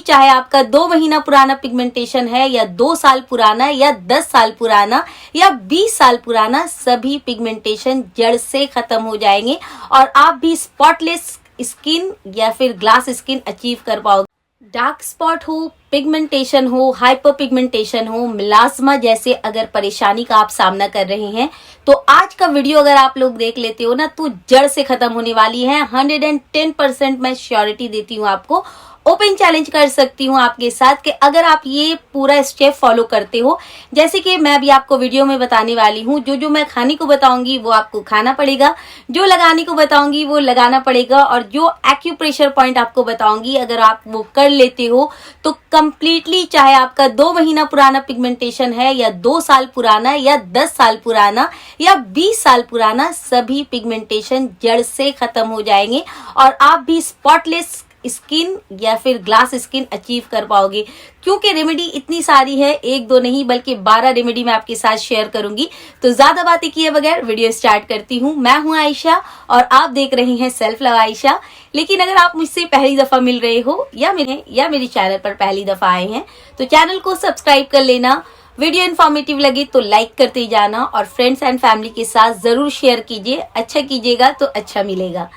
चाहे आपका 2 महीना पुराना पिगमेंटेशन है या 2 साल पुराना या 10 साल पुराना या 20 साल पुराना, सभी पिगमेंटेशन जड़ से खत्म हो जाएंगे और आप भी स्पॉटलेस स्किन या फिर ग्लास स्किन अचीव कर पाओगे। डार्क स्पॉट हो, पिगमेंटेशन हो, हाइपर पिगमेंटेशन हो, मिलास्मा जैसे अगर परेशानी का आप सामना कर रहे हैं तो आज का वीडियो अगर आप लोग देख लेते हो ना तो जड़ से खत्म होने वाली है। 110% मैं श्योरिटी देती हूँ आपको। ओपन चैलेंज कर सकती हूँ आपके साथ कि अगर आप ये पूरा स्टेप फॉलो करते हो, जैसे कि मैं अभी आपको वीडियो में बताने वाली हूँ, जो मैं खाने को बताऊंगी वो आपको खाना पड़ेगा, जो लगाने को बताऊंगी वो लगाना पड़ेगा, और जो एक्यूप्रेशर पॉइंट आपको बताऊंगी अगर आप वो कर लेते हो तो कंप्लीटली, चाहे आपका 2 महीना पुराना पिगमेंटेशन है या 2 साल पुराना या 10 साल पुराना या 20 साल पुराना, सभी पिगमेंटेशन जड़ से खत्म हो जाएंगे और आप भी स्पॉटलेस स्किन या फिर ग्लास स्किन अचीव कर पाओगे। क्योंकि रेमेडी इतनी सारी है, 1-2 नहीं बल्कि 12 रेमेडी मैं आपके साथ शेयर करूंगी। तो ज्यादा बातें किए बगैर वीडियो स्टार्ट करती हूँ। मैं हूँ आयशा और आप देख रहे हैं सेल्फ लव आयशा। लेकिन अगर आप मुझसे पहली दफा मिल रहे हो या मेरे चैनल पर पहली दफा आए हैं तो चैनल को सब्सक्राइब कर लेना। वीडियो इन्फॉर्मेटिव लगे तो लाइक करते जाना और फ्रेंड्स एंड फैमिली के साथ जरूर शेयर कीजिए। अच्छा कीजिएगा तो अच्छा मिलेगा।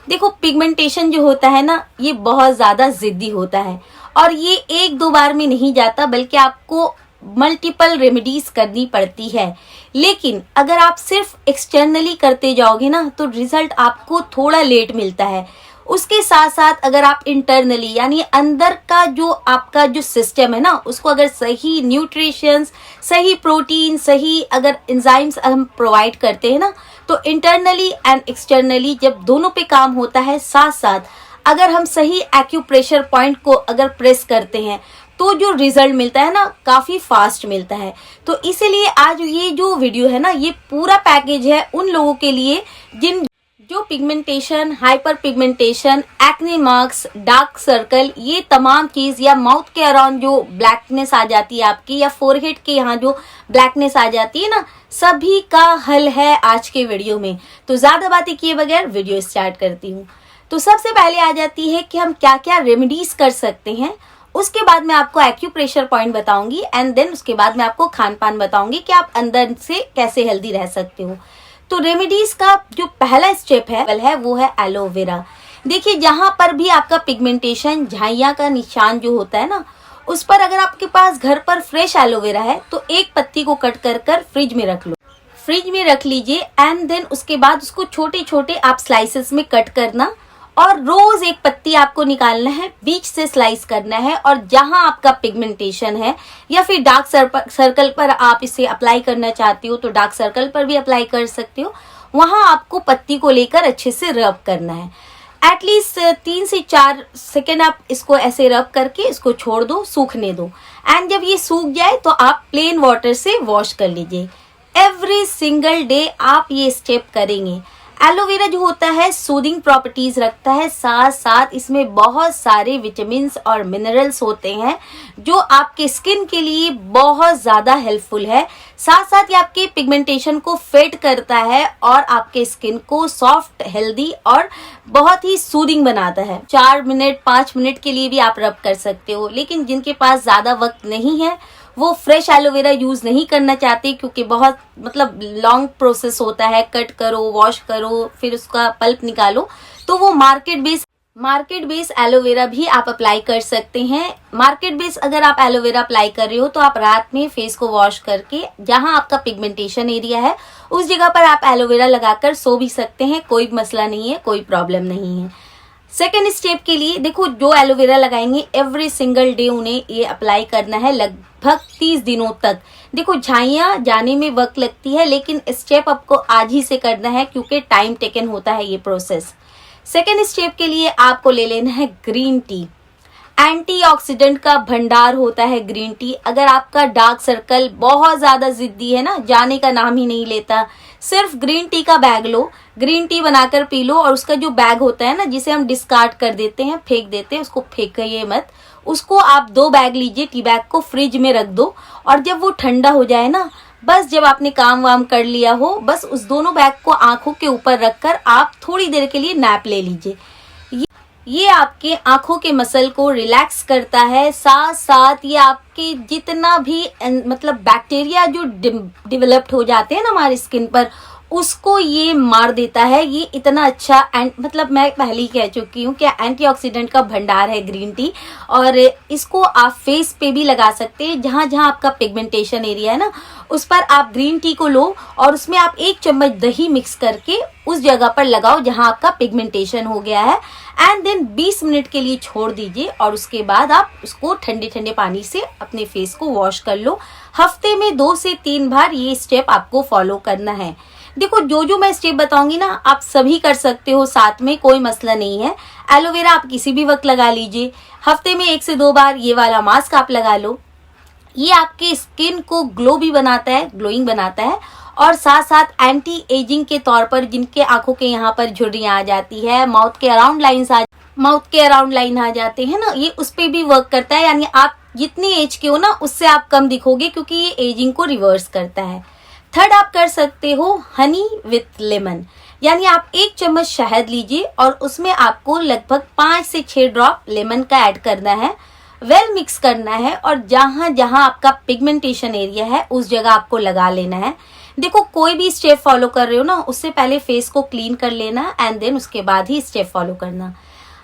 देखो, पिगमेंटेशन जो होता है ना, ये बहुत ज्यादा जिद्दी होता है और ये 1-2 बार में नहीं जाता, बल्कि आपको मल्टीपल रेमेडीज करनी पड़ती है। लेकिन अगर आप सिर्फ एक्सटर्नली करते जाओगे ना तो रिजल्ट आपको थोड़ा लेट मिलता है। उसके साथ साथ अगर आप इंटरनली यानी अंदर का जो आपका जो सिस्टम है ना, उसको अगर सही न्यूट्रिशंस, सही प्रोटीन, सही अगर एंजाइम्स हम प्रोवाइड करते हैं ना, तो इंटरनली एंड एक्सटर्नली जब दोनों पे काम होता है, साथ साथ अगर हम सही एक्यूप्रेशर पॉइंट को अगर प्रेस करते हैं तो जो रिजल्ट मिलता है ना, काफी फास्ट मिलता है। तो इसीलिए आज ये जो वीडियो है ना, ये पूरा पैकेज है उन लोगों के लिए जो pigmentation, hyper pigmentation, acne marks, dark circle, ये तमाम चीज, या माउथ के अराउंड जो ब्लैकनेस आ जाती है आपकी, या फोरहेड के यहाँ जो ब्लैकनेस आ जाती है ना, सभी का हल है आज के वीडियो में। तो ज्यादा बातें किए बगैर वीडियो स्टार्ट करती हूँ। तो सबसे पहले आ जाती है कि हम क्या क्या रेमेडीज कर सकते हैं। उसके बाद मैं आपको एक्यूप्रेशर पॉइंट बताऊंगी एंड देन उसके बाद मैं आपको खान पान बताऊंगी कि आप अंदर से कैसे हेल्दी रह सकते हो। तो रेमेडीज का जो पहला स्टेप है वो है एलोवेरा। देखिए, जहां पर भी आपका पिगमेंटेशन, झाइयां का निशान जो होता है ना, उस पर अगर आपके पास घर पर फ्रेश एलोवेरा है तो एक पत्ती को कट कर फ्रिज में रख लो। फ्रिज में रख लीजिए एंड देन उसके बाद उसको छोटे छोटे आप स्लाइसेस में कट करना और रोज एक पत्ती आपको निकालना है, बीच से स्लाइस करना है, और जहां आपका पिगमेंटेशन है या फिर डार्क सर्कल पर आप इसे अप्लाई करना चाहते हो तो डार्क सर्कल पर भी अप्लाई कर सकते हो, वहां आपको पत्ती को लेकर अच्छे से रब करना है। एटलीस्ट 3 से 4 सेकेंड आप इसको ऐसे रब करके इसको छोड़ दो, सूखने दो, एंड जब ये सूख जाए तो आप प्लेन वाटर से वॉश कर लीजिए। एवरी सिंगल डे आप ये स्टेप करेंगे। एलोवेरा जो होता है सूदिंग प्रॉपर्टीज रखता है, साथ साथ इसमें बहुत सारे विटामिन और मिनरल्स होते हैं जो आपके स्किन के लिए बहुत ज्यादा हेल्पफुल है। साथ साथ ये आपके पिगमेंटेशन को फेड करता है और आपके स्किन को सॉफ्ट, हेल्दी और बहुत ही सूदिंग बनाता है। 4 मिनट 5 मिनट के लिए भी आप रब कर सकते हो। लेकिन जिनके पास ज्यादा वक्त नहीं है वो फ्रेश एलोवेरा यूज नहीं करना चाहते, क्योंकि बहुत लॉन्ग प्रोसेस होता है, कट करो, वॉश करो, फिर उसका पल्प निकालो, तो वो मार्केट बेस एलोवेरा भी आप अप्लाई कर सकते हैं। मार्केट बेस अगर आप एलोवेरा अप्लाई कर रहे हो तो आप रात में फेस को वॉश करके जहां आपका पिगमेंटेशन एरिया है उस जगह पर आप एलोवेरा लगाकर सो भी सकते हैं, कोई मसला नहीं है, कोई प्रॉब्लम नहीं है। सेकेंड स्टेप के लिए देखो, जो एलोवेरा लगाएंगे एवरी सिंगल डे उन्हें ये अप्लाई करना है लगभग 30 दिनों तक। देखो, झाइयां जाने में वक्त लगती है, लेकिन स्टेप आपको आज ही से करना है क्योंकि टाइम टेकन होता है ये प्रोसेस। सेकेंड स्टेप के लिए आपको ले लेना है ग्रीन टी। एंटीऑक्सीडेंट का भंडार होता है ग्रीन टी। अगर आपका डार्क सर्कल बहुत ज्यादा जिद्दी है ना, जाने का नाम ही नहीं लेता, सिर्फ ग्रीन टी का बैग लो, ग्रीन टी बनाकर पी लो, और उसका जो बैग होता है ना, जिसे हम डिस्कार्ड कर देते हैं, फेंक देते हैं, उसको फेंकिए मत, उसको आप 2 बैग लीजिए, टी बैग को फ्रिज में रख दो, और जब वो ठंडा हो जाए ना, बस जब आपने काम वाम कर लिया हो, बस उस दोनों बैग को आंखों के ऊपर रखकर आप थोड़ी देर के लिए नैप ले लीजिए। ये आपके आंखों के मसल को रिलैक्स करता है, साथ साथ ये आपके जितना भी मतलब बैक्टीरिया जो डेवलप्ड हो जाते हैं ना हमारी स्किन पर, उसको ये मार देता है। ये इतना अच्छा मतलब मैं पहले ही कह चुकी हूँ कि एंटीऑक्सीडेंट का भंडार है ग्रीन टी, और इसको आप फेस पे भी लगा सकते हैं। जहां जहां आपका पिगमेंटेशन एरिया है ना, उस पर आप ग्रीन टी को लो और उसमें आप 1 चम्मच दही मिक्स करके उस जगह पर लगाओ जहां आपका पिगमेंटेशन हो गया है, एंड देन 20 मिनट के लिए छोड़ दीजिए और उसके बाद आप उसको ठंडे ठंडे पानी से अपने फेस को वॉश कर लो। हफ्ते में 2 से 3 बार ये स्टेप आपको फॉलो करना है। देखो जो जो मैं स्टेप बताऊंगी ना, आप सभी कर सकते हो, साथ में कोई मसला नहीं है। एलोवेरा आप किसी भी वक्त लगा लीजिए। हफ्ते में 1 से 2 बार ये वाला मास्क आप लगा लो। ये आपके स्किन को ग्लो भी बनाता है, ग्लोइंग बनाता है, और साथ साथ एंटी एजिंग के तौर पर जिनके आंखों के यहाँ पर झुर्रियां आ जाती है, माउथ के अराउंड लाइन आ जाते हैं ना, ये उस पे भी वर्क करता है। यानी आप जितनी एज के हो ना, उससे आप कम दिखोगे, क्योंकि ये एजिंग को रिवर्स करता है। थर्ड आप कर सकते हो हनी विथ लेमन, यानी आप 1 चम्मच शहद लीजिए और उसमें आपको लगभग 5 से 6 ड्रॉप लेमन का ऐड करना है। वेल मिक्स करना है और जहां जहां आपका पिगमेंटेशन एरिया है उस जगह आपको लगा लेना है। देखो कोई भी स्टेप फॉलो कर रहे हो ना, उससे पहले फेस को क्लीन कर लेना एंड देन उसके बाद ही स्टेप फॉलो करना।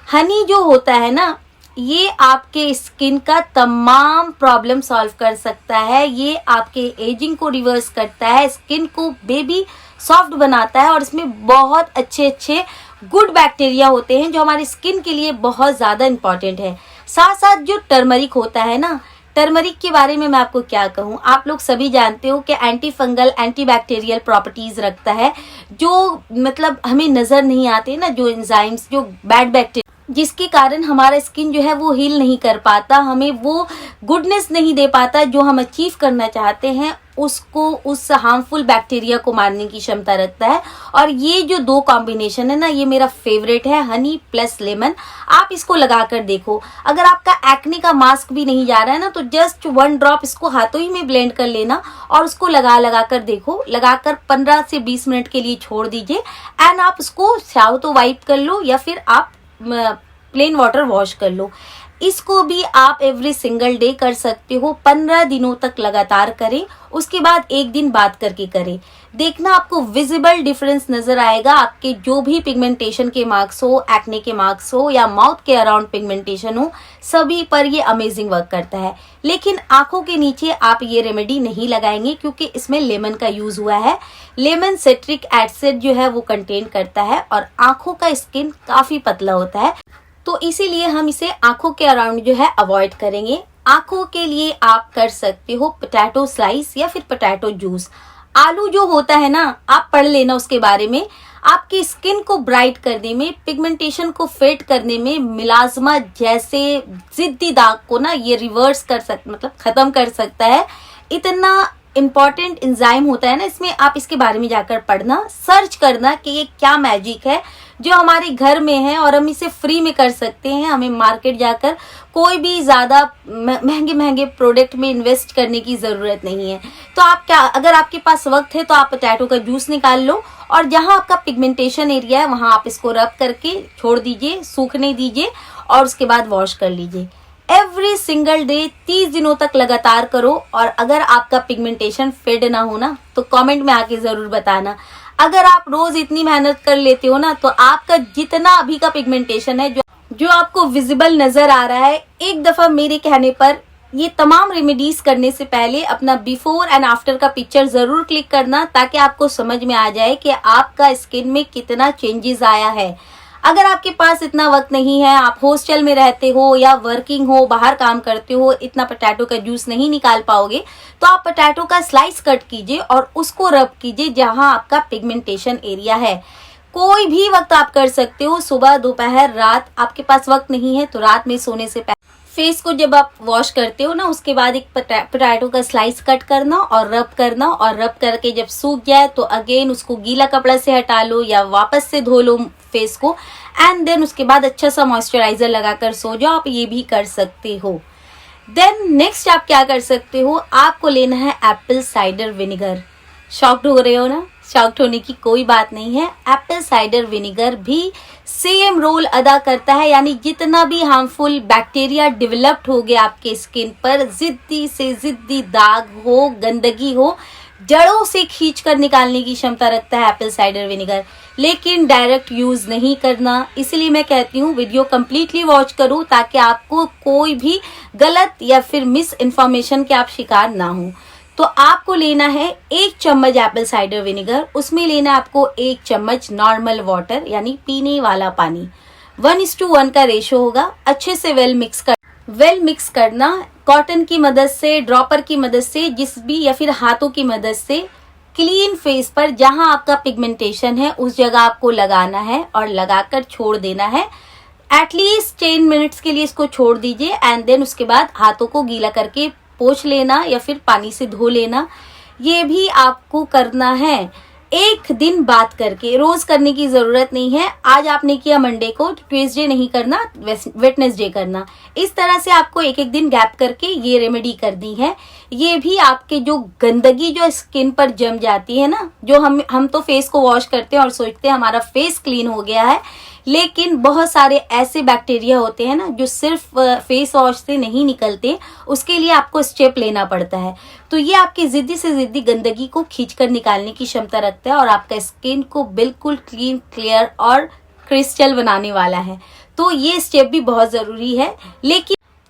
हनी जो होता है ना, ये आपके स्किन का तमाम प्रॉब्लम सॉल्व कर सकता है। ये आपके एजिंग को रिवर्स करता है, स्किन को बेबी सॉफ्ट बनाता है, और इसमें बहुत अच्छे अच्छे गुड बैक्टीरिया होते हैं जो हमारी स्किन के लिए बहुत ज़्यादा इंपॉर्टेंट है। साथ साथ जो टर्मरिक होता है ना, टर्मरिक के बारे में मैं आपको क्या कहूँ, आप लोग सभी जानते हो कि anti fungal anti bacterial properties रखता है, जो मतलब हमें नजर नहीं आते ना, जो एंजाइम्स, जो बैड बैक्टीरिया, जिसके कारण हमारा स्किन जो है वो हील नहीं कर पाता, हमें वो गुडनेस नहीं दे पाता जो हम अचीव करना चाहते हैं, उसको उस हार्मफुल बैक्टीरिया को मारने की क्षमता रखता है। और ये जो 2 कॉम्बिनेशन है ना, ये मेरा फेवरेट है, हनी प्लस लेमन। आप इसको लगा कर देखो। अगर आपका एक्ने का मास्क भी नहीं जा रहा है ना, तो जस्ट 1 ड्रॉप इसको हाथों ही में ब्लेंड कर लेना और उसको लगा कर देखो। लगाकर 15 से 20 मिनट के लिए छोड़ दीजिए एंड आप उसको चाहो तो वाइप कर लो या फिर आप प्लेन वाटर वॉश कर लो। इसको भी आप एवरी सिंगल डे कर सकते हो, 15 दिनों तक लगातार करें, उसके बाद 1 दिन बाद करके करें। देखना आपको विजिबल डिफरेंस नजर आएगा। आपके जो भी पिगमेंटेशन के मार्क्स हो, एक्ने के मार्क्स हो या माउथ के अराउंड पिगमेंटेशन हो, सभी पर ये अमेजिंग वर्क करता है। लेकिन आंखों के नीचे आप ये रेमेडी नहीं लगाएंगे क्योंकि इसमें लेमन का यूज हुआ है। लेमन सिट्रिक एसिड जो है वो कंटेन करता है और आंखों का स्किन काफी पतला होता है, तो इसीलिए हम इसे आंखों के अराउंड जो है अवॉइड करेंगे। आंखों के लिए आप कर सकते हो पोटैटो स्लाइस या फिर पोटैटो जूस। आलू जो होता है ना, आप पढ़ लेना उसके बारे में, आपकी स्किन को ब्राइट करने में, पिगमेंटेशन को फेड करने में, मिलाजमा जैसे जिद्दी दाग को ना ये रिवर्स कर मतलब खत्म कर सकता है। इतना इम्पॉर्टेंट एंजाइम होता है ना इसमें, आप इसके बारे में जाकर पढ़ना, सर्च करना कि ये क्या मैजिक है जो हमारे घर में है और हम इसे फ्री में कर सकते हैं। हमें मार्केट जाकर कोई भी ज्यादा महंगे प्रोडक्ट में इन्वेस्ट करने की जरूरत नहीं है। तो आप क्या, अगर आपके पास वक्त है तो आप पोटैटो का जूस निकाल लो और जहां आपका पिगमेंटेशन एरिया है वहां आप इसको रब करके छोड़ दीजिए, सूखने दीजिए और उसके बाद वॉश कर लीजिए। एवरी सिंगल डे 30 दिनों तक लगातार करो। और अगर आपका पिगमेंटेशन फेड ना हो ना, तो कमेंट में आके जरूर बताना। अगर आप रोज इतनी मेहनत कर लेते हो ना, तो आपका जितना अभी का पिगमेंटेशन है जो आपको विजिबल नजर आ रहा है, एक दफा मेरे कहने पर ये तमाम रेमेडीज करने से पहले अपना बिफोर एंड आफ्टर का पिक्चर जरूर क्लिक करना, ताकि आपको समझ में आ जाए कि आपका स्किन में कितना चेंजेस आया है। अगर आपके पास इतना वक्त नहीं है, आप हॉस्टल में रहते हो या वर्किंग हो, बाहर काम करते हो, इतना पोटैटो का जूस नहीं निकाल पाओगे, तो आप पोटैटो का स्लाइस कट कीजिए और उसको रब कीजिए जहां आपका पिगमेंटेशन एरिया है। कोई भी वक्त आप कर सकते हो, सुबह, दोपहर, रात। आपके पास वक्त नहीं है तो रात में सोने से पहले फेस को जब आप वॉश करते हो ना, उसके बाद एक पोटैटो का स्लाइस कट करना और रब करना, और रब करके जब सूख जाए तो अगेन उसको गीला कपड़ा से हटा लो या वापस से धो लो फेस को, एंड देन उसके बाद अच्छा सा मॉइस्चराइजर लगाकर सो जाओ। आप ये भी कर सकते हो। देन नेक्स्ट आप क्या कर सकते हो, आपको लेना है एप्पल साइडर विनेगर। शॉक्ड हो रहे हो ना? शॉक्ड होने की कोई बात नहीं है। एप्पल साइडर विनेगर भी सेम रोल अदा करता है, यानी जितना भी हार्मफुल बैक्टीरिया डेवलप्ड हो गया आपके स्किन पर, जिद्दी से जिद्दी दाग हो, गंदगी हो, जड़ों से खींच कर निकालने की क्षमता रखता है एप्पल साइडर विनेगर। लेकिन डायरेक्ट यूज नहीं करना, इसलिए मैं कहती हूँ वीडियो कंप्लीटली वॉच करो ताकि आपको कोई भी गलत या फिर मिस इन्फॉर्मेशन के आप शिकार ना हो। तो आपको लेना है 1 चम्मच एप्पल साइडर विनेगर, उसमें लेना है आपको 1 चम्मच नॉर्मल वाटर यानी पीने वाला पानी। 1:1 का रेशो होगा। अच्छे से वेल मिक्स करना, कॉटन की मदद से, ड्रॉपर की मदद से, जिस भी या फिर हाथों की मदद से क्लीन फेस पर जहां आपका पिगमेंटेशन है उस जगह आपको लगाना है और लगाकर छोड़ देना है। एटलीस्ट 10 मिनट्स के लिए इसको छोड़ दीजिए एंड देन उसके बाद हाथों को गीला करके पोंछ लेना या फिर पानी से धो लेना। ये भी आपको करना है एक दिन बात करके, रोज करने की जरूरत नहीं है। आज आपने किया मंडे को, ट्यूसडे नहीं करना, वेडनेसडे करना। इस तरह से आपको एक एक दिन गैप करके ये रेमेडी करनी है। ये भी आपके जो गंदगी जो स्किन पर जम जाती है ना, जो हम तो फेस को वॉश करते हैं और सोचते हैं हमारा फेस क्लीन हो गया है, लेकिन बहुत सारे ऐसे बैक्टीरिया होते हैं ना जो सिर्फ फेस वॉश से नहीं निकलते, उसके लिए आपको स्टेप लेना पड़ता है। तो ये आपकी जिद्दी से जिद्दी गंदगी को खींचकर निकालने की क्षमता रखता है और आपका स्किन को बिल्कुल क्लीन, क्लियर और क्रिस्टल बनाने वाला है। तो ये स्टेप भी बहुत जरूरी है।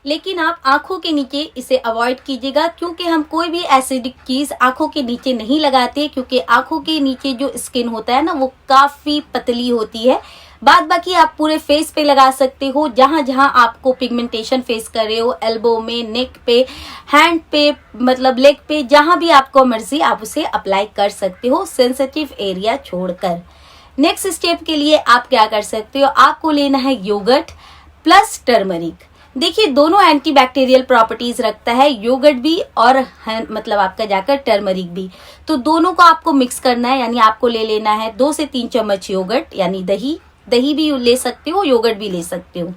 लेकिन आप आंखों के नीचे इसे अवॉइड कीजिएगा, क्योंकि हम कोई भी एसिडिक चीज आंखों के नीचे नहीं लगाते, क्योंकि आंखों के नीचे जो स्किन होता है ना वो काफी पतली होती है। बाद बाकी आप पूरे फेस पे लगा सकते हो, जहां जहां आपको पिगमेंटेशन फेस कर रहे हो, एल्बो में, नेक पे, हैंड पे, मतलब लेग पे, जहां भी आपको मर्जी आप उसे अप्लाई कर सकते हो, सेंसिटिव एरिया छोड़कर। नेक्स्ट स्टेप के लिए आप क्या कर सकते हो, आपको लेना है योगर्ट प्लस टर्मरिक। देखिए दोनों एंटीबैक्टीरियल प्रॉपर्टीज रखता है, योगर्ट भी और मतलब आपका जाकर टर्मरिक भी। तो दोनों को आपको मिक्स करना है, यानी आपको ले लेना है 2 से 3 चम्मच योगर्ट, यानी दही भी ले सकते हो, योगर्ट भी ले सकते हो।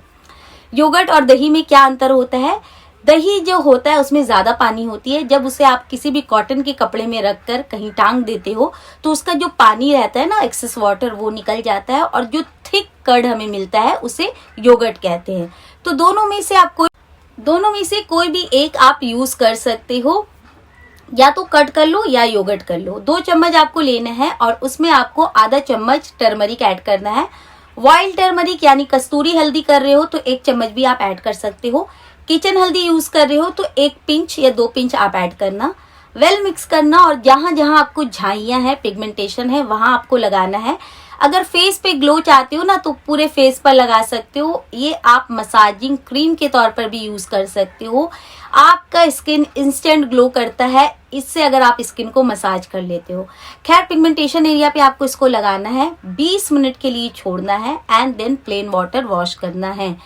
योगर्ट और दही में क्या अंतर होता है, दही जो होता है उसमें ज्यादा पानी होती है। जब उसे आप किसी भी कॉटन के कपड़े में रखकर कहीं टांग देते हो तो उसका जो पानी रहता है ना, एक्सेस वाटर, वो निकल जाता है और जो थिक कर्ड हमें मिलता है उसे योगर्ट कहते हैं। तो दोनों में से कोई भी एक आप यूज कर सकते हो, या तो कट कर लो या योगर्ट कर लो। 2 चम्मच आपको लेना है और उसमें आपको आधा चम्मच टर्मरिक ऐड करना है। वाइल्ड टर्मरिक यानी कस्तूरी हल्दी कर रहे हो तो 1 चम्मच भी आप ऐड कर सकते हो। किचन हल्दी यूज कर रहे हो तो 1 पिंच या 2 पिंच आप ऐड करना। वेल मिक्स करना और जहां जहां आपको झाइयां है, पिगमेंटेशन है, वहां आपको लगाना है। अगर फेस पे ग्लो चाहते हो ना तो पूरे फेस पर लगा सकते हो। ये आप मसाजिंग क्रीम के तौर पर भी यूज कर सकते हो। आपका स्किन इंस्टेंट ग्लो करता है इससे, अगर आप स्किन को मसाज कर लेते हो। खैर, पिगमेंटेशन एरिया पे आपको इसको लगाना है, 20 मिनट के लिए छोड़ना है and then plain water wash करना है।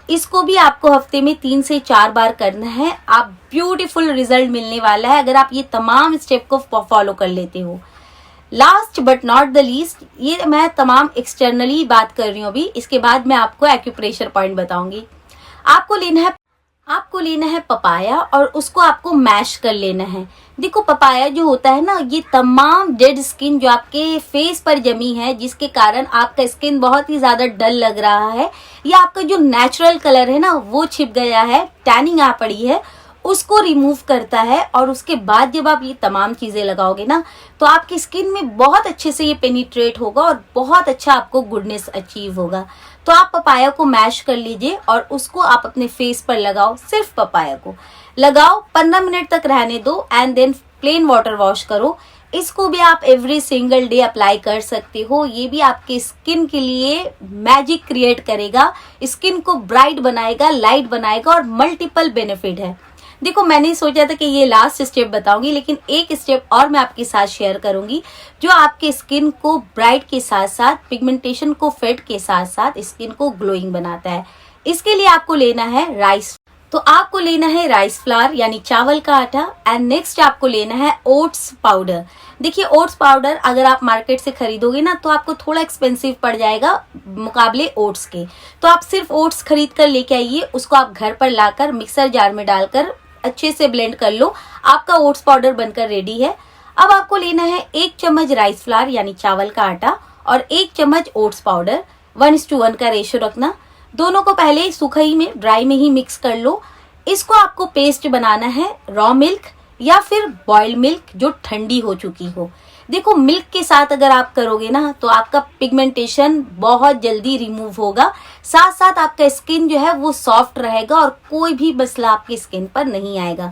इसको भी आपको हफ्ते में 3 से 4 बार करना है। आप ब्यूटीफुल रिजल्ट मिलने वाला है अगर आप ये तमाम स्टेप को फॉलो कर लेते हो। Last but not the least, ये मैं तमाम एक्सटर्नली बात कर रही हूँ अभी, इसके बाद मैं आपको एक्यूप्रेशर पॉइंट बताऊंगी। आपको लेना है पपाया और उसको आपको मैश कर लेना है। देखो पपाया जो होता है ना, ये तमाम डेड स्किन जो आपके फेस पर जमी है, जिसके कारण आपका स्किन बहुत ही ज्यादा डल लग रहा है, या आपका जो नेचुरल कलर है ना वो छिप गया है, टैनिंग आ पड़ी है, उसको रिमूव करता है। और उसके बाद जब आप ये तमाम चीजें लगाओगे ना तो आपकी स्किन में बहुत अच्छे से ये पेनिट्रेट होगा और बहुत अच्छा आपको गुडनेस अचीव होगा। तो आप पपाया को मैश कर लीजिए और उसको आप अपने फेस पर लगाओ। सिर्फ पपाया को लगाओ, 15 मिनट तक रहने दो and then plain water wash करो। इसको भी आप एवरी सिंगल डे अप्लाई कर सकते हो। ये भी आपके स्किन के लिए मैजिक क्रिएट करेगा, स्किन को ब्राइट बनाएगा, लाइट बनाएगा और मल्टीपल बेनिफिट है। देखो मैंने सोचा था कि ये लास्ट स्टेप बताऊंगी, लेकिन एक स्टेप और मैं आपके साथ शेयर करूंगी जो आपके स्किन को ब्राइट के साथ साथ, पिगमेंटेशन को फेड के साथ साथ स्किन को ग्लोइंग बनाता है। इसके लिए आपको लेना है राइस। तो आपको लेना है राइस फ्लावर यानी चावल का आटा एंड नेक्स्ट आपको लेना है ओट्स पाउडर। देखिए ओट्स पाउडर अगर आप मार्केट से खरीदोगे ना तो आपको थोड़ा एक्सपेंसिव पड़ जाएगा मुकाबले ओट्स के। तो आप सिर्फ ओट्स खरीद कर लेके आइए, उसको आप घर पर लाकर मिक्सर जार में डालकर अच्छे से ब्लेंड कर लो। आपका ओट्स पाउडर बनकर रेडी है। अब आपको लेना है 1 चम्मच राइस फ्लावर यानी चावल का आटा और 1 चम्मच ओट्स पाउडर, 1:1 का रेशियो रखना। दोनों को पहले सूखा में ड्राई में ही मिक्स कर लो। इसको आपको पेस्ट बनाना है रॉ मिल्क या फिर बॉइल्ड मिल्क जो ठंडी हो चुकी हो। देखो मिल्क के साथ अगर आप करोगे ना तो आपका पिगमेंटेशन बहुत जल्दी रिमूव होगा, साथ साथ आपका स्किन जो है वो सॉफ्ट रहेगा और कोई भी मसला आपकी स्किन पर नहीं आएगा।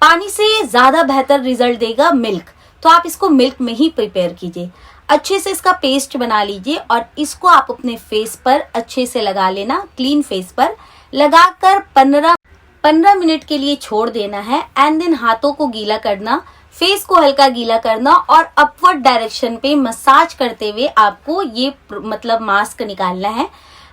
पानी से ज्यादा बेहतर रिजल्ट देगा मिल्क, तो आप इसको मिल्क में ही प्रिपेयर कीजिए। अच्छे से इसका पेस्ट बना लीजिए और इसको आप अपने फेस पर अच्छे से लगा लेना, क्लीन फेस पर लगाकर 15 मिनट के लिए छोड़ देना है। एंड देन हाथों को गीला करना, फेस को हल्का गीला करना और अपवर्ड डायरेक्शन पे मसाज करते हुए आपको ये मास्क निकालना है।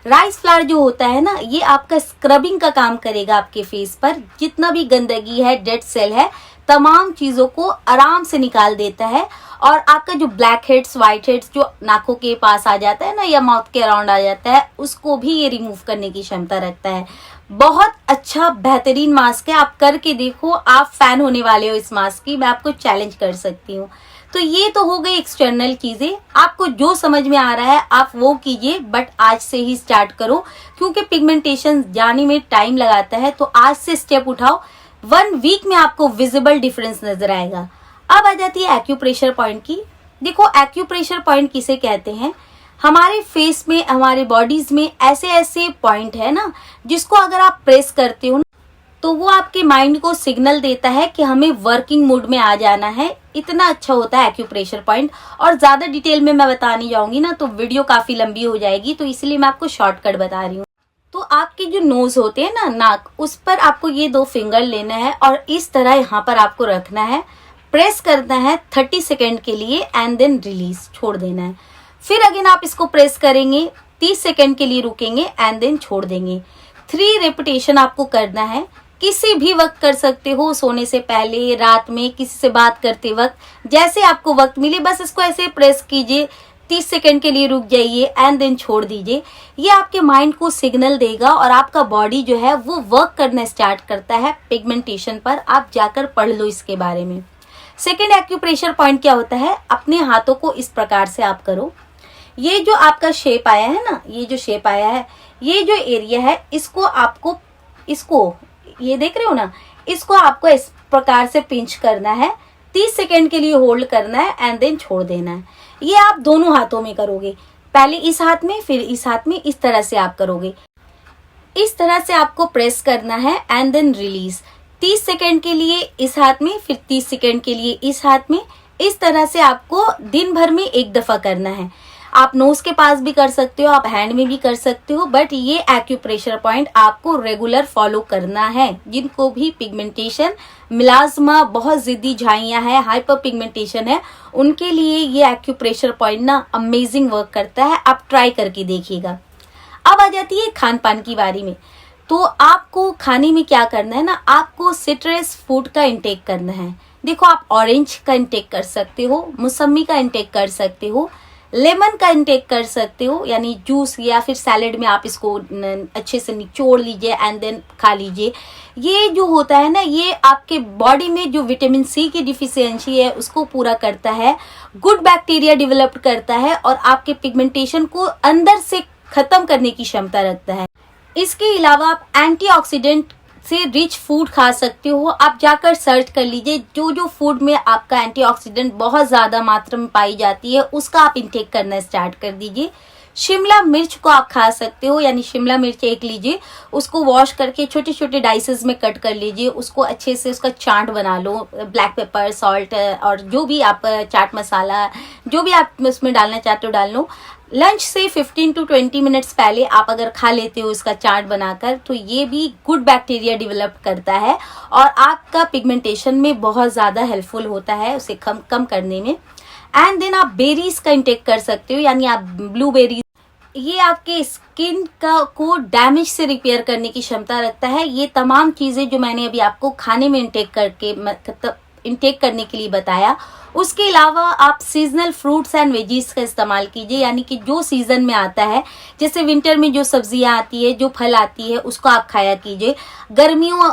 राइस फ्लावर जो होता है ना, ये आपका स्क्रबिंग का काम करेगा आपके फेस पर। जितना भी गंदगी है, डेड सेल है, तमाम चीजों को आराम से निकाल देता है। और आपका जो ब्लैक हेड्स, व्हाइट हेड्स जो नाकों के पास आ जाता है ना या माउथ के अराउंड आ जाता है, उसको भी ये रिमूव करने की क्षमता रखता है। बहुत अच्छा बेहतरीन मास्क है, आप करके देखो, आप फैन होने वाले हो इस मास्क की, मैं आपको चैलेंज कर सकती हूँ। तो ये तो हो गई एक्सटर्नल चीजें, आपको जो समझ में आ रहा है आप वो कीजिए, बट आज से ही स्टार्ट करो क्योंकि पिगमेंटेशन जाने में टाइम लगाता है। तो आज से स्टेप उठाओ, 1 वीक में आपको विजिबल डिफरेंस नजर आएगा। अब आ जाती है एक्यूप्रेशर पॉइंट की। देखो एक्यूप्रेशर पॉइंट किसे कहते हैं, हमारे फेस में, हमारे बॉडीज में ऐसे ऐसे पॉइंट है ना जिसको अगर आप प्रेस करते हो तो वो आपके माइंड को सिग्नल देता है कि हमें वर्किंग मोड में आ जाना है। इतना अच्छा होता है एक्यूप्रेशर पॉइंट। और ज्यादा डिटेल में मैं बताने जाऊंगी ना तो वीडियो काफी लंबी हो जाएगी, तो इसलिए मैं आपको शॉर्टकट बता रही हूँ। तो आपके जो नोज होते हैं ना, नाक, उस पर आपको ये 2 फिंगर लेना है और इस तरह यहाँ पर आपको रखना है, प्रेस करना है 30 सेकेंड के लिए एंड देन रिलीज, छोड़ देना है। फिर अगेन आप इसको प्रेस करेंगे, 30 सेकेंड के लिए रुकेंगे एंड देन छोड़ देंगे। 3 रेपिटेशन आपको करना है। किसी भी वक्त कर सकते हो, सोने से पहले, रात में, किसी से बात करते वक्त, जैसे आपको वक्त मिले बस इसको ऐसे प्रेस कीजिए, 30 सेकेंड के लिए रुक जाइए एंड देन छोड़ दीजिए। ये आपके माइंड को सिग्नल देगा और आपका बॉडी जो है वो वर्क करना स्टार्ट करता है पिगमेंटेशन पर। आप जाकर पढ़ लो इसके बारे में। सेकेंड एक्यूप्रेशर पॉइंट क्या होता है, अपने हाथों को इस प्रकार से आप करो। ये जो आपका शेप आया है ना, ये जो शेप आया है, ये जो एरिया है, इसको आपको, इसको ये देख रहे हो ना, इसको आपको इस प्रकार से पिंच करना है, 30 सेकेंड के लिए होल्ड करना है एंड देन छोड़ देना है। ये आप दोनों हाथों में करोगे, पहले इस हाथ में फिर इस हाथ में, इस तरह से आप करोगे। इस तरह से आपको प्रेस करना है एंड देन रिलीज, 30 सेकेंड के लिए इस हाथ में, फिर 30 सेकेंड के लिए इस हाथ में। इस तरह से आपको दिन भर में 1 दफा करना है। आप नोज के पास भी कर सकते हो, आप हैंड में भी कर सकते हो, बट ये एक्यूप्रेशर पॉइंट आपको रेगुलर फॉलो करना है। जिनको भी पिगमेंटेशन, मिलाज्मा, बहुत जिद्दी झाइयां है, हाइपर पिगमेंटेशन है, उनके लिए ये एक्यूप्रेशर पॉइंट ना अमेजिंग वर्क करता है। आप ट्राई करके देखिएगा। अब आ जाती है खान पान की बारी में। तो आपको खाने में क्या करना है ना, आपको सिट्रस फूड का इंटेक करना है। देखो आप ऑरेंज का इंटेक कर सकते हो, मौसमी का इंटेक कर सकते हो, लेमन का इंटेक कर सकते हो, यानी जूस, या फिर सैलेड में आप इसको अच्छे से निचोड़ लीजिए एंड देन खा लीजिए। ये जो होता है ना, ये आपके बॉडी में जो विटामिन सी की डिफिशियंसी है उसको पूरा करता है, गुड बैक्टीरिया डेवलप करता है और आपके पिगमेंटेशन को अंदर से खत्म करने की क्षमता रखता है। इसके अलावा आप एंटीऑक्सीडेंट से रिच फूड खा सकते हो। आप जाकर सर्च कर लीजिए, जो जो फूड में आपका एंटीऑक्सीडेंट बहुत ज्यादा मात्रा में पाई जाती है उसका आप इंटेक करना स्टार्ट कर दीजिए। शिमला मिर्च को आप खा सकते हो, यानी शिमला मिर्च 1 लीजिए, उसको वॉश करके छोटे छोटे डाइसेस में कट कर लीजिए, उसको अच्छे से उसका चाट बना लो, ब्लैक पेपर, सॉल्ट और जो भी आप चाट मसाला, जो भी आप उसमें डालना चाहते हो डाल लो। लंच से 15 to 20 मिनट्स पहले आप अगर खा लेते हो इसका चाट बनाकर, तो ये भी गुड बैक्टीरिया डेवलप करता है और आपका पिगमेंटेशन में बहुत ज़्यादा हेल्पफुल होता है उसे कम करने में। एंड देन आप बेरीज का इंटेक कर सकते हो, यानी आप ब्लूबेरीज, ये आपके स्किन को डैमेज से रिपेयर करने की क्षमता रखता है। ये तमाम चीज़ें जो मैंने अभी आपको खाने में इंटेक करके इंटेक करने के लिए बताया। उसके अलावा आप सीजनल फ्रूट्स एंड वेजीज का इस्तेमाल कीजिए, यानी कि जो सीजन में आता है, जैसे विंटर में जो सब्जियां आती है, जो फल आती है, उसको आप खाया कीजिए।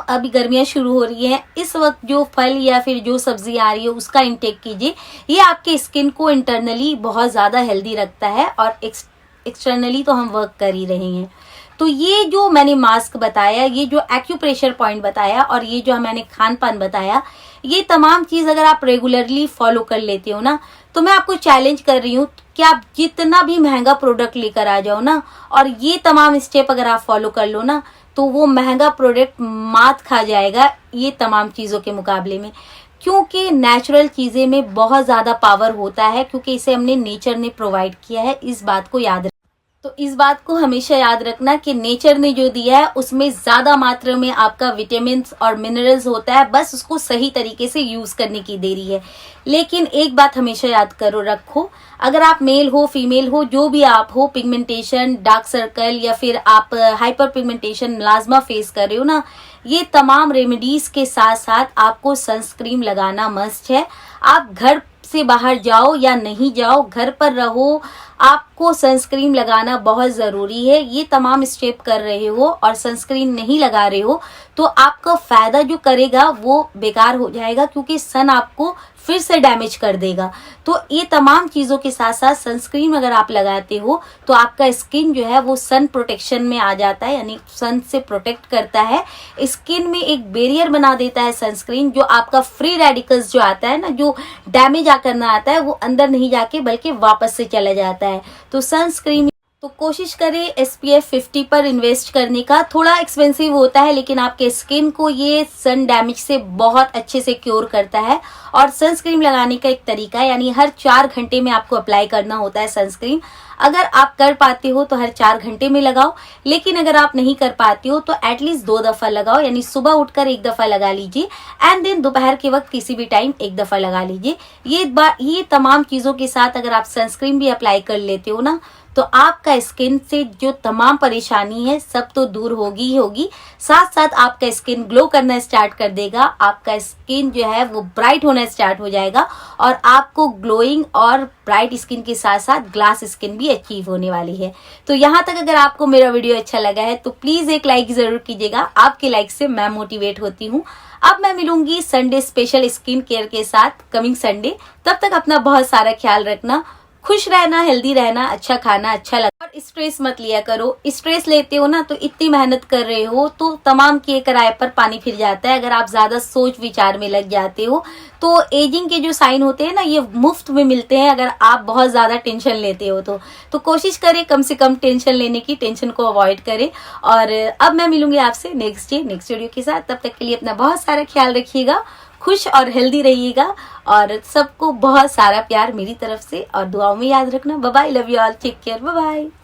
अभी गर्मियां शुरू हो रही हैं, इस वक्त जो फल या फिर जो सब्जी आ रही है उसका इंटेक कीजिए। ये आपके स्किन को इंटरनली बहुत ज्यादा हेल्दी रखता है और एक्सटर्नली तो हम वर्क कर ही रहे हैं। तो ये जो मैंने मास्क बताया, ये जो एक्यूप्रेशर पॉइंट बताया और ये जो मैंने खान पान बताया, ये तमाम चीज अगर आप रेगुलरली फॉलो कर लेते हो ना, तो मैं आपको चैलेंज कर रही हूँ कि आप जितना भी महंगा प्रोडक्ट लेकर आ जाओ ना, और ये तमाम स्टेप अगर आप फॉलो कर लो ना, तो वो महंगा प्रोडक्ट मात खा जाएगा ये तमाम चीजों के मुकाबले में। क्योंकि नेचुरल चीजें में बहुत ज्यादा पावर होता है, क्योंकि इसे हमने नेचर ने प्रोवाइड किया है। इस बात को याद तो इस बात को हमेशा याद रखना कि नेचर ने जो दिया है उसमें ज्यादा मात्रा में आपका विटामिन्स और मिनरल्स होता है, बस उसको सही तरीके से यूज करने की देरी है। लेकिन एक बात हमेशा याद करो रखो, अगर आप मेल हो फीमेल हो, जो भी आप हो, पिगमेंटेशन, डार्क सर्कल या फिर आप हाइपर पिगमेंटेशन, मेलास्मा फेस कर रहे हो ना, ये तमाम रेमेडीज के साथ साथ आपको सनस्क्रीन लगाना मस्ट है। आप घर से बाहर जाओ या नहीं जाओ, घर पर रहो, आपको सनस्क्रीन लगाना बहुत जरूरी है। ये तमाम स्टेप कर रहे हो और सनस्क्रीन नहीं लगा रहे हो तो आपका फायदा जो करेगा वो बेकार हो जाएगा, क्योंकि सन आपको फिर से डैमेज कर देगा। तो ये तमाम चीजों के साथ साथ सनस्क्रीन अगर आप लगाते हो तो आपका स्किन जो है वो सन प्रोटेक्शन में आ जाता है, यानी सन से प्रोटेक्ट करता है। स्किन में एक बैरियर बना देता है सनस्क्रीन, जो आपका फ्री रेडिकल्स जो आता है ना, जो डैमेज करना आता है, वो अंदर नहीं जाके बल्कि वापस से चला जाता है। तो सनस्क्रीन तो कोशिश करें SPF 50 पर इन्वेस्ट करने का। थोड़ा एक्सपेंसिव होता है, लेकिन आपके स्किन को ये सन डैमेज से बहुत अच्छे से क्योर करता है। और सनस्क्रीन लगाने का एक तरीका है, यानी हर 4 घंटे में आपको अप्लाई करना होता है सनस्क्रीन। अगर आप कर पाते हो तो हर 4 घंटे में लगाओ, लेकिन अगर आप नहीं कर पाते हो तो एटलीस्ट 2 दफा लगाओ, यानी सुबह उठकर 1 दफा लगा लीजिए एंड देन दोपहर के वक्त किसी भी टाइम 1 दफा लगा लीजिए। ये तमाम चीजों के साथ अगर आप सनस्क्रीन भी अप्लाई कर लेते हो ना, तो आपका स्किन से जो तमाम परेशानी है सब तो दूर होगी ही होगी, साथ साथ आपका स्किन ग्लो करना स्टार्ट कर देगा। आपका स्किन जो है वो ब्राइट होना स्टार्ट हो जाएगा और आपको ग्लोइंग और ब्राइट स्किन के साथ साथ ग्लास स्किन भी अचीव होने वाली है। तो यहाँ तक अगर आपको मेरा वीडियो अच्छा लगा है तो प्लीज एक लाइक जरूर कीजिएगा। आपके लाइक से मैं मोटिवेट होती हूँ। अब मैं मिलूंगी संडे स्पेशल स्किन केयर के साथ कमिंग संडे। तब तक अपना बहुत सारा ख्याल रखना, खुश रहना, हेल्दी रहना, अच्छा खाना, अच्छा लगा और स्ट्रेस मत लिया करो। स्ट्रेस लेते हो ना तो इतनी मेहनत कर रहे हो तो तमाम के किराए पर पानी फिर जाता है। अगर आप ज्यादा सोच विचार में लग जाते हो तो एजिंग के जो साइन होते हैं ना, ये मुफ्त में मिलते हैं अगर आप बहुत ज्यादा टेंशन लेते हो तो कोशिश करें कम से कम टेंशन लेने की, टेंशन को अवॉइड करें। और अब मैं मिलूंगी आपसे नेक्स्ट वीडियो के साथ। तब तक के लिए अपना बहुत सारा ख्याल रखिएगा, खुश और हेल्दी रहिएगा और सबको बहुत सारा प्यार मेरी तरफ से और दुआओं में याद रखना। Bye bye, love you all, take care, bye bye.